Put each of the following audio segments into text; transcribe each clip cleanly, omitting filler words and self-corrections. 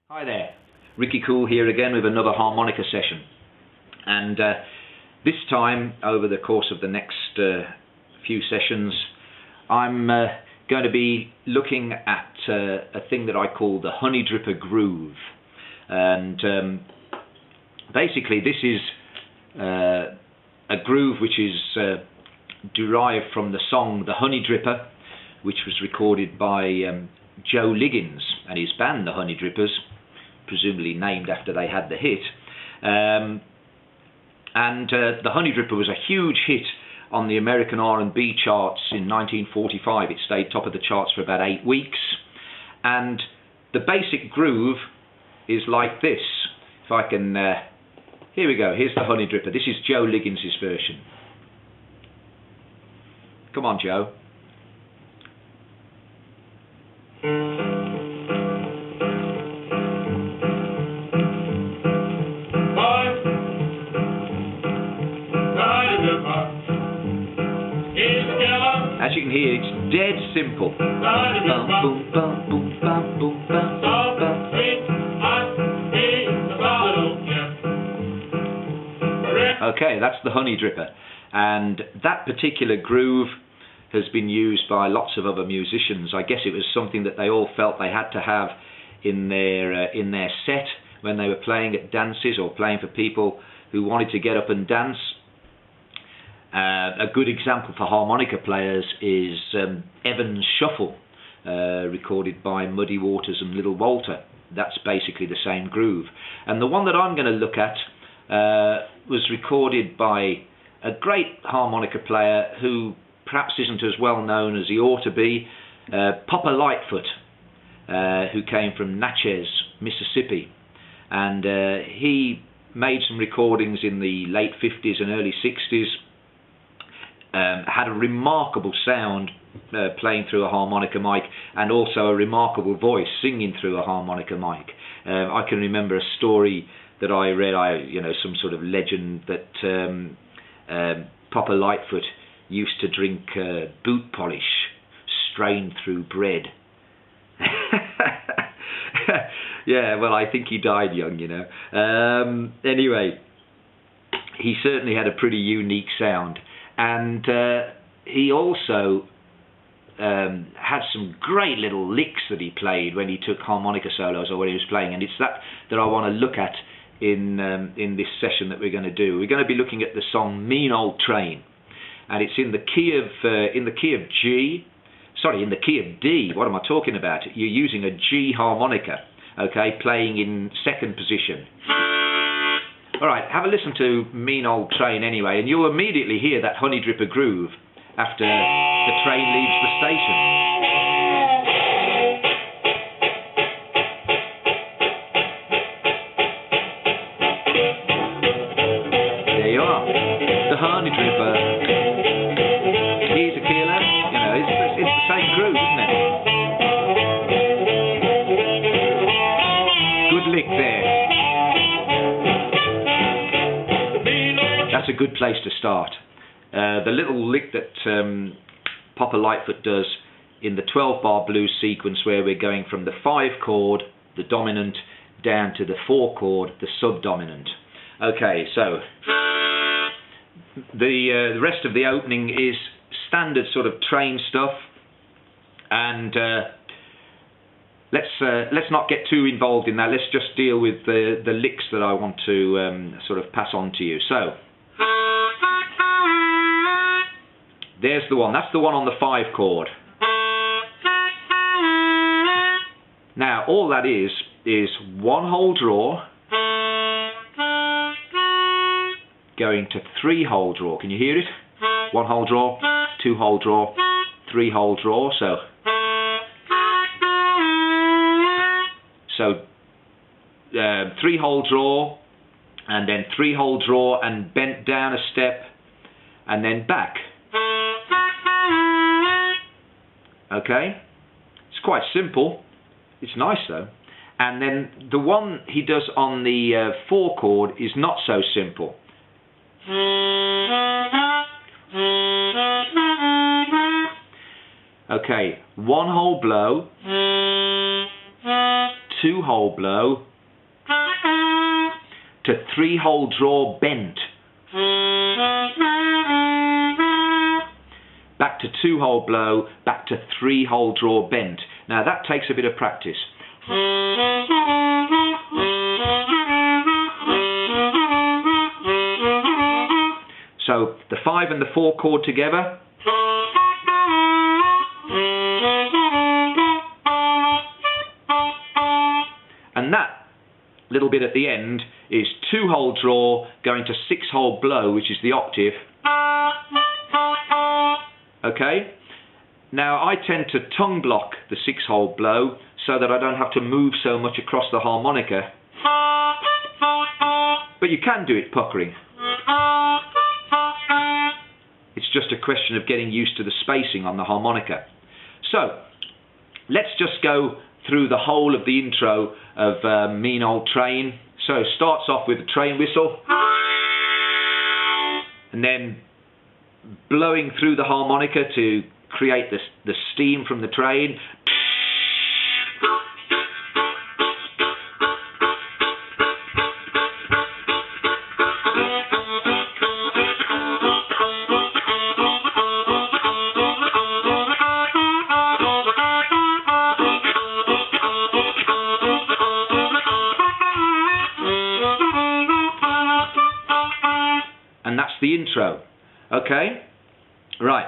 Hi there, Ricky Cool here again with another harmonica session, and this time over the course of the next few sessions I'm going to be looking at a thing that I call the Honey Dripper groove, and basically this is a groove which is derived from the song The Honey Dripper, which was recorded by Joe Liggins and his band the Honey Drippers, presumably named after they had the hit. The Honey Dripper was a huge hit on the American R&B charts in 1945. It stayed top of the charts for about 8 weeks, and the basic groove is like this. If I can, here we go, here's the Honey Dripper. This is Joe Liggins' version. Come on, Joe. As you can hear, it's dead simple. Okay, that's the Honey Dripper, and that particular groove has been used by lots of other musicians. I guess it was something that they all felt they had to have in their set when they were playing at dances or playing for people who wanted to get up and dance. A good example for harmonica players is Evans' Shuffle, recorded by Muddy Waters and Little Walter. That's basically the same groove. And the one that I'm going to look at was recorded by a great harmonica player who perhaps isn't as well known as he ought to be, Papa Lightfoot, who came from Natchez, Mississippi. And he made some recordings in the late 50s and early 60s. Had a remarkable sound playing through a harmonica mic, and also a remarkable voice singing through a harmonica mic. I can remember a story that I read, some sort of legend that Papa Lightfoot used to drink boot polish strained through bread. Yeah, well, I think he died young, Anyway, he certainly had a pretty unique sound. And he also had some great little licks that he played when he took harmonica solos or when he was playing, and it's that I want to look at in this session that we're going to do. We're going to be looking at the song Mean Old Train, and it's in the key of G. Sorry, in the key of D. What am I talking about? You're using a G harmonica, okay, playing in second position. Alright, have a listen to Mean Old Train anyway, and you'll immediately hear that Honey Dripper groove after the train leaves the station. There you are. The Honey Dripper. He's a killer. It's the same groove, isn't it? Good lick there. That's a good place to start. The little lick that Papa Lightfoot does in the 12-bar blues sequence, where we're going from the 5 chord, the dominant, down to the 4 chord, the subdominant. Okay, so the rest of the opening is standard sort of train stuff, and let's not get too involved in that. Let's just deal with the licks that I want to sort of pass on to you. So there's the one. That's the one on the 5 chord. Now, all that is 1 whole draw going to 3 whole draw. Can you hear it? 1 whole draw, 2 whole draw, 3 whole draw. So 3 whole draw, and then 3 whole draw and bent down a step, and then back. Okay, it's quite simple. It's nice though. And then the one he does on the 4 chord is not so simple. Okay, 1 whole blow, 2-hole blow to 3-hole draw bent. Back to 2-hole blow, back to 3-hole draw bent. Now that takes a bit of practice. So the 5 and the 4 chord together. And that little bit at the end is 2-hole draw going to 6-hole blow, which is the octave. Okay? Now I tend to tongue block the 6-hole blow so that I don't have to move so much across the harmonica. But you can do it puckering. It's just a question of getting used to the spacing on the harmonica. So, let's just go through the whole of the intro of Mean Old Train. So, it starts off with a train whistle, and then blowing through the harmonica to create the steam from the train. And that's the intro. Okay? Right.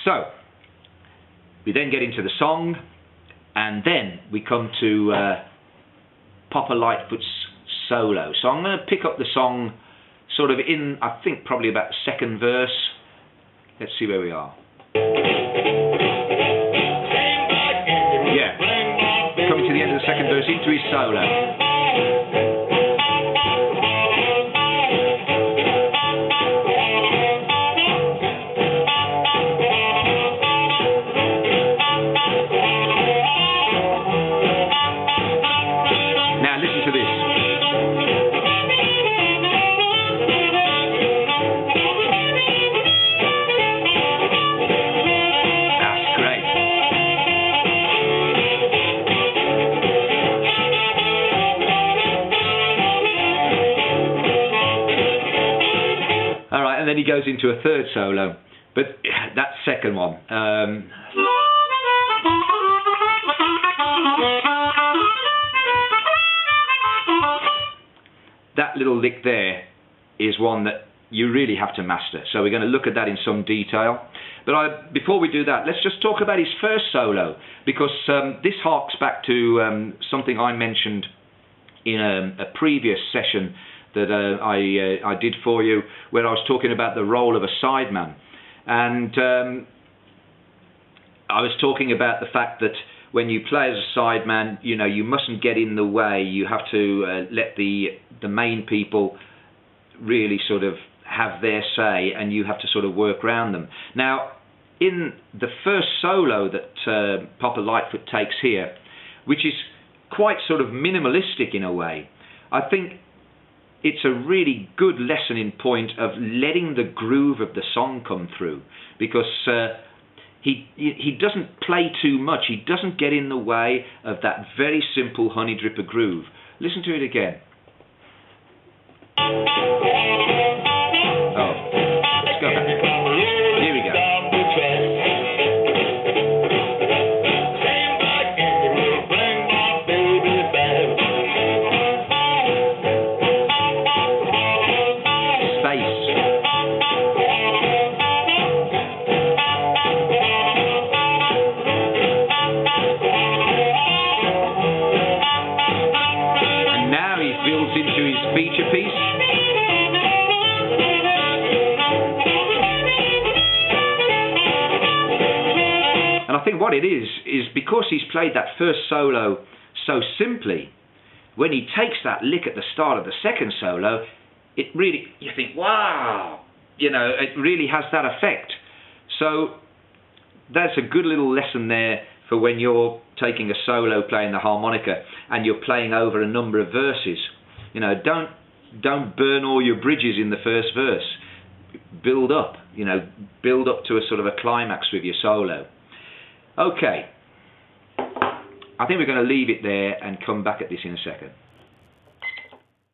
So, we then get into the song, and then we come to Papa Lightfoot's solo. So I'm going to pick up the song sort of in, I think, probably about the second verse. Let's see where we are. Yeah. Coming to the end of the second verse, into his solo. And then he goes into a third solo, but that second one, that little lick there is one that you really have to master. So we're going to look at that in some detail. But before we do that, let's just talk about his first solo, because this harks back to something I mentioned in a previous session that I did for you, where I was talking about the role of a sideman. And I was talking about the fact that when you play as a sideman, you know, you mustn't get in the way. You have to let the main people really sort of have their say, and you have to sort of work around them. Now, in the first solo that Papa Lightfoot takes here, which is quite sort of minimalistic in a way, I think it's a really good lesson in point of letting the groove of the song come through, because he doesn't play too much. He doesn't get in the way of that very simple honey dripper groove. Listen to it again. Oh, let's go back. Here we go. Feature piece. And I think what it is because he's played that first solo so simply, when he takes that lick at the start of the second solo, it really, you think, wow, you know, it really has that effect. So that's a good little lesson there for when you're taking a solo playing the harmonica and you're playing over a number of verses. You know, don't burn all your bridges in the first verse. Build up, you know, build up to a sort of a climax with your solo. Okay, I think we're going to leave it there and come back at this in a second.